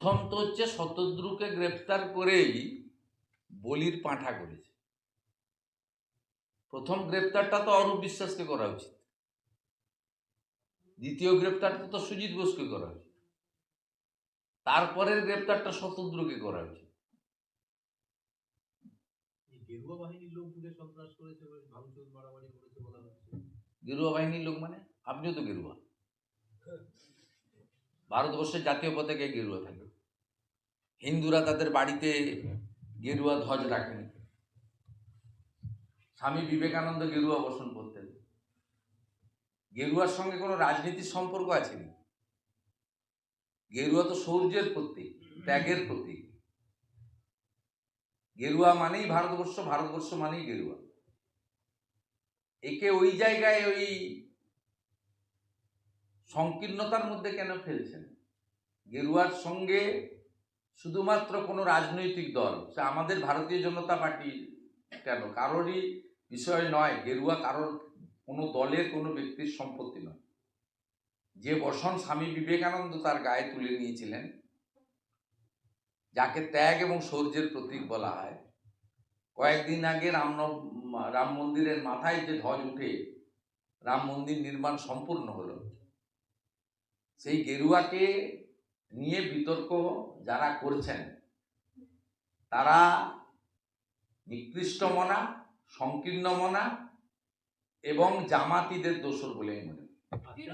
প্রথম তো হচ্ছে শতদ্রুকে গ্রেপ্তার করেই বলির পাঁঠা করেছে। প্রথম গ্রেপ্তারটা তো অরূপ বিশ্বাসকে করা উচিত, দ্বিতীয় গ্রেপ্তারটা তো সুজিত বোসকে করা উচিত, তারপরের গ্রেপ্তারটা শতদ্রুকে করা উচিত। গেরুয়া বাহিনীর লোক ঢুকে সন্ত্রাস করেছে, ভাঙচুর মারামারি করেছে বলা হচ্ছে। গেরুয়া বাহিনীর লোক মানে আপনিও তো গেরুয়া, ভারতবর্ষের জাতীয় পতাকায় গেরুয়া থাকে। হিন্দুরা তাদের বাড়িতে গেরুয়া ধ্বজ রাখেন, স্বামী বিবেকানন্দ গেরুয়া বসন করতেন। গেরুয়ার সঙ্গে কোনো রাজনীতির সম্পর্ক আছে না। গেরুয়া তো শৌর্যের প্রতীক, ত্যাগের প্রতীক। গেরুয়া মানেই ভারতবর্ষ, ভারতবর্ষ মানেই গেরুয়া। একে ওই জায়গায় ওই সংকীর্ণতার মধ্যে কেন ফেলছেন? গেরুয়ার সঙ্গে শুধুমাত্র কোনো রাজনৈতিক দল, সে আমাদের ভারতীয় জনতা পার্টি কেন, কারোরই বিষয় নয়। গেরুয়া কারোর কোনো দলের কোনো ব্যক্তির সম্পত্তি নয়। যে বসন স্বামী বিবেকানন্দ তার গায়ে তুলে নিয়েছিলেন, যাকে ত্যাগ এবং শৌর্যের প্রতীক বলা হয়, কয়েকদিন আগে রাম মন্দিরের মাথায় যে ধ্বজ উঠে রাম মন্দির নির্মাণ সম্পূর্ণ হলো, সেই গেরুয়াকে নিয়ে বিতর্ক যারা করছেন তারা নিকৃষ্ট মনা, সংকীর্ণ মনা এবং জামাতিদের দোসর বলে মনে হয়।